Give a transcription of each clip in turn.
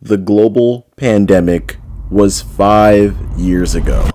The global pandemic was 5 years ago.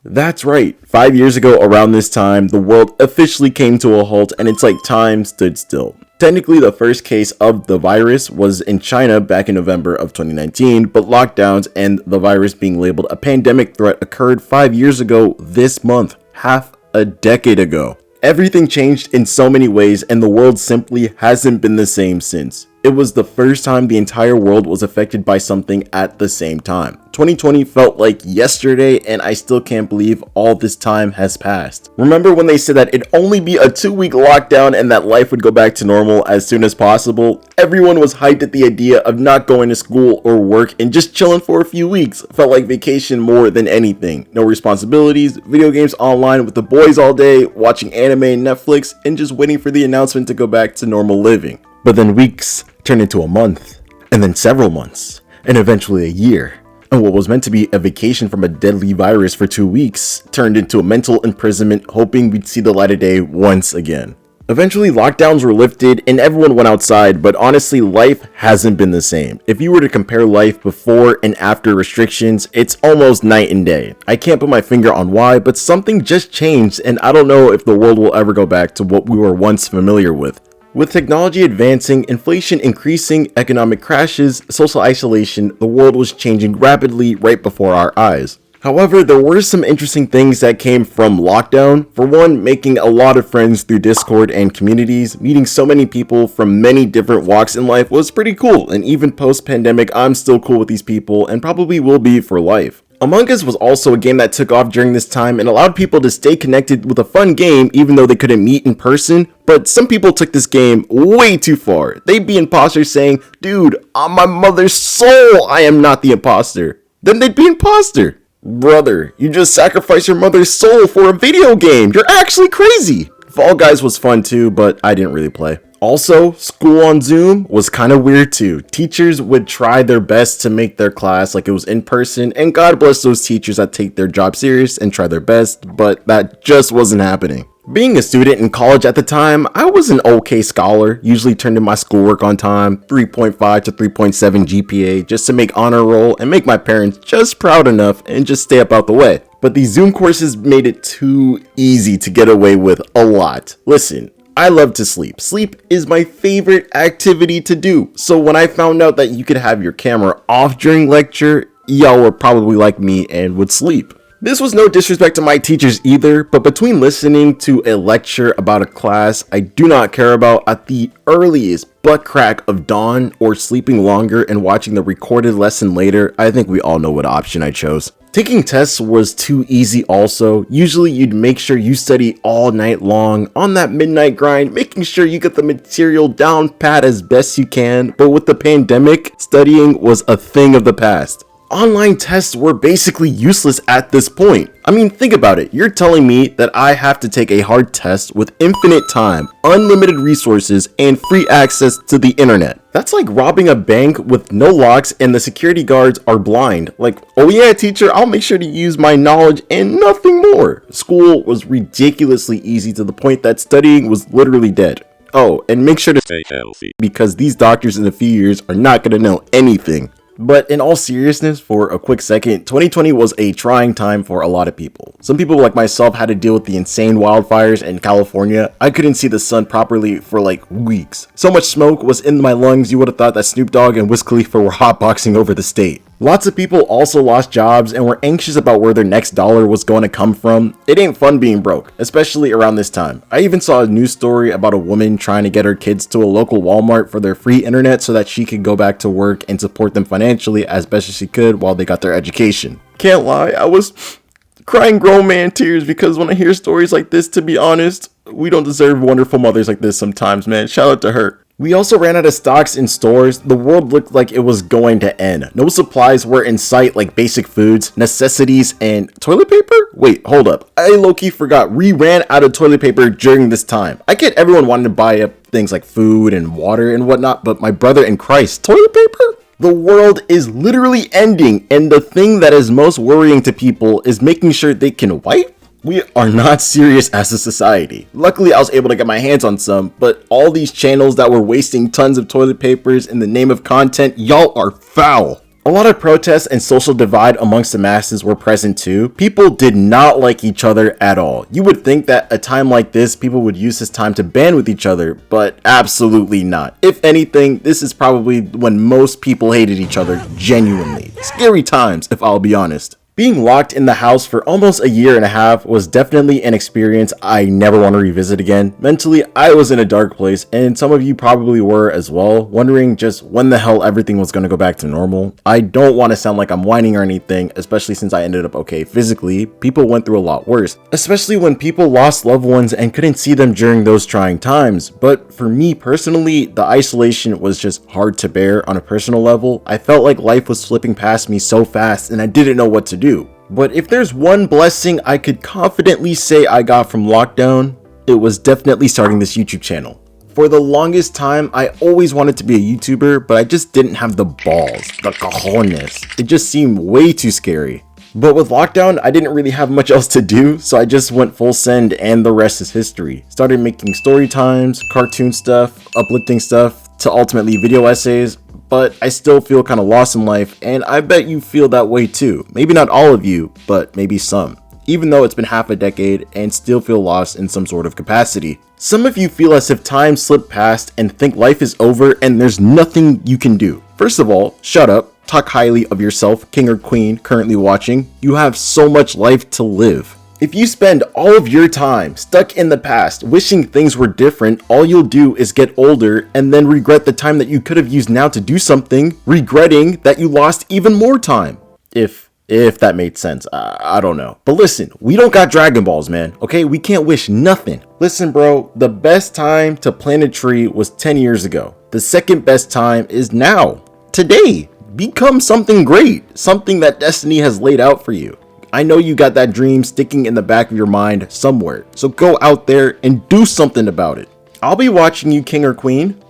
That's right, 5 years ago around this time, the world officially came to a halt and it's like time stood still. Technically, the first case of the virus was in China back in November of 2019, but lockdowns and the virus being labeled a pandemic threat occurred 5 years ago this month, half a decade ago. Everything changed in so many ways and the world simply hasn't been the same since. It was the first time the entire world was affected by something at the same time. 2020 felt like yesterday and I still can't believe all this time has passed. Remember when they said that it'd only be a 2-week lockdown and that life would go back to normal as soon as possible? Everyone was hyped at the idea of not going to school or work and just chilling for a few weeks. Felt like vacation more than anything. No responsibilities, video games online with the boys all day, watching anime and Netflix, and just waiting for the announcement to go back to normal living. But then weeks turned into a month, and then several months, and eventually a year. And what was meant to be a vacation from a deadly virus for 2 weeks turned into a mental imprisonment, hoping we'd see the light of day once again. Eventually, lockdowns were lifted and everyone went outside, but honestly, life hasn't been the same. If you were to compare life before and after restrictions, it's almost night and day. I can't put my finger on why, but something just changed, and I don't know if the world will ever go back to what we were once familiar with. With technology advancing, inflation increasing, economic crashes, social isolation, the world was changing rapidly right before our eyes. However, there were some interesting things that came from lockdown. For one, making a lot of friends through Discord and communities, meeting so many people from many different walks in life was pretty cool, and even post-pandemic, I'm still cool with these people and probably will be for life. Among Us was also a game that took off during this time and allowed people to stay connected with a fun game even though they couldn't meet in person, but some people took this game way too far. They'd be imposters saying, "Dude, on my mother's soul, I am not the imposter." Then they'd be imposter. Brother, you just sacrificed your mother's soul for a video game. You're actually crazy. Fall Guys was fun too, but I didn't really play. Also, school on Zoom was kind of weird too. Teachers would try their best to make their class like it was in person, and God bless those teachers that take their job serious and try their best, but that just wasn't happening. Being a student in college at the time, I was an okay scholar, usually turned in my schoolwork on time, 3.5 to 3.7 GPA, just to make honor roll and make my parents just proud enough and just stay up out the way. But these Zoom courses made it too easy to get away with a lot. Listen, I love to sleep. Sleep is my favorite activity to do. So when I found out that you could have your camera off during lecture, y'all were probably like me and would sleep. This was no disrespect to my teachers either, but between listening to a lecture about a class I do not care about at the earliest butt crack of dawn or sleeping longer and watching the recorded lesson later, I think we all know what option I chose. Taking tests was too easy also. Usually you'd make sure you study all night long on that midnight grind, making sure you get the material down pat as best you can, but with the pandemic, studying was a thing of the past. Online tests were basically useless at this point. I mean, think about it. You're telling me that I have to take a hard test with infinite time, unlimited resources, and free access to the internet. That's like robbing a bank with no locks and the security guards are blind. Like, oh yeah, teacher, I'll make sure to use my knowledge and nothing more. School was ridiculously easy to the point that studying was literally dead. Oh, and make sure to stay healthy because these doctors in a few years are not going to know anything. But in all seriousness, for a quick second, 2020 was a trying time for a lot of people. Some people like myself had to deal with the insane wildfires in California. I couldn't see the sun properly for like weeks. So much smoke was in my lungs, you would have thought that Snoop Dogg and Wiz Khalifa were hotboxing over the state. Lots of people also lost jobs and were anxious about where their next dollar was going to come from. It ain't fun being broke, especially around this time. I even saw a news story about a woman trying to get her kids to a local Walmart for their free internet so that she could go back to work and support them financially as best as she could while they got their education. Can't lie, I was crying grown man tears because when I hear stories like this, to be honest, we don't deserve wonderful mothers like this sometimes, man. Shout out to her. We also ran out of stocks in stores. The world looked like it was going to end. No supplies were in sight like basic foods, necessities, and toilet paper? Wait, hold up. I low-key forgot we ran out of toilet paper during this time. I get everyone wanting to buy up things like food and water and whatnot, but my brother in Christ, toilet paper? The world is literally ending, and the thing that is most worrying to people is making sure they can wipe. We are not serious as a society. Luckily, I was able to get my hands on some, but all these channels that were wasting tons of toilet papers in the name of content, y'all are foul. A lot of protests and social divide amongst the masses were present too. People did not like each other at all. You would think that a time like this, people would use this time to band with each other, but absolutely not. If anything, this is probably when most people hated each other genuinely. Scary times, if I'll be honest. Being locked in the house for almost a year and a half was definitely an experience I never want to revisit again. Mentally, I was in a dark place, and some of you probably were as well, wondering just when the hell everything was going to go back to normal. I don't want to sound like I'm whining or anything, especially since I ended up okay physically. People went through a lot worse, especially when people lost loved ones and couldn't see them during those trying times. But for me personally, the isolation was just hard to bear on a personal level. I felt like life was slipping past me so fast and I didn't know what to do. But if there's one blessing I could confidently say I got from lockdown, it was definitely starting this YouTube channel. For the longest time, I always wanted to be a YouTuber, but I just didn't have the balls, the cojones. It just seemed way too scary. But with lockdown, I didn't really have much else to do, so I just went full send and the rest is history. Started making story times, cartoon stuff, uplifting stuff, to ultimately video essays. But I still feel kind of lost in life, and I bet you feel that way too. Maybe not all of you, but maybe some. Even though it's been half a decade and still feel lost in some sort of capacity. Some of you feel as if time slipped past and think life is over and there's nothing you can do. First of all, shut up, talk highly of yourself, king or queen currently watching. You have so much life to live. If you spend all of your time stuck in the past, wishing things were different, all you'll do is get older and then regret the time that you could have used now to do something, regretting that you lost even more time. If that made sense, I don't know. But listen, we don't got Dragon Balls, man, okay? We can't wish nothing. Listen, bro, the best time to plant a tree was 10 years ago. The second best time is now, today. Become something great, something that destiny has laid out for you. I know you got that dream sticking in the back of your mind somewhere, so go out there and do something about it. I'll be watching you, king or queen,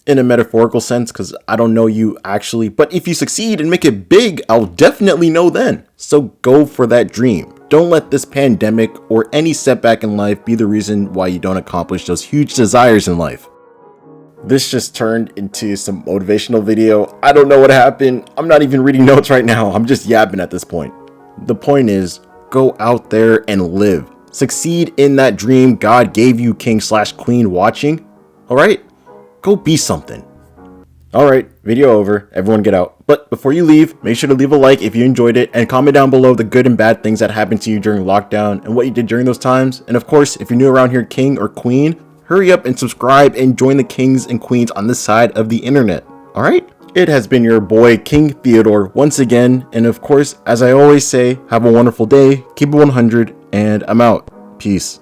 in a metaphorical sense, because I don't know you actually, but if you succeed and make it big, I'll definitely know then. So go for that dream. Don't let this pandemic or any setback in life be the reason why you don't accomplish those huge desires in life. This just turned into some motivational video. I don't know what happened. I'm not even reading notes right now. I'm just yapping at this point. The point is, go out there and live. Succeed in that dream God gave you, king/queen watching. Alright? Go be something. Alright, video over. Everyone get out. But before you leave, make sure to leave a like if you enjoyed it and comment down below the good and bad things that happened to you during lockdown and what you did during those times. And of course, if you're new around here, king or queen, hurry up and subscribe and join the kings and queens on this side of the internet. Alright? It has been your boy, King Theodore, once again. And of course, as I always say, have a wonderful day, keep it 100, and I'm out. Peace.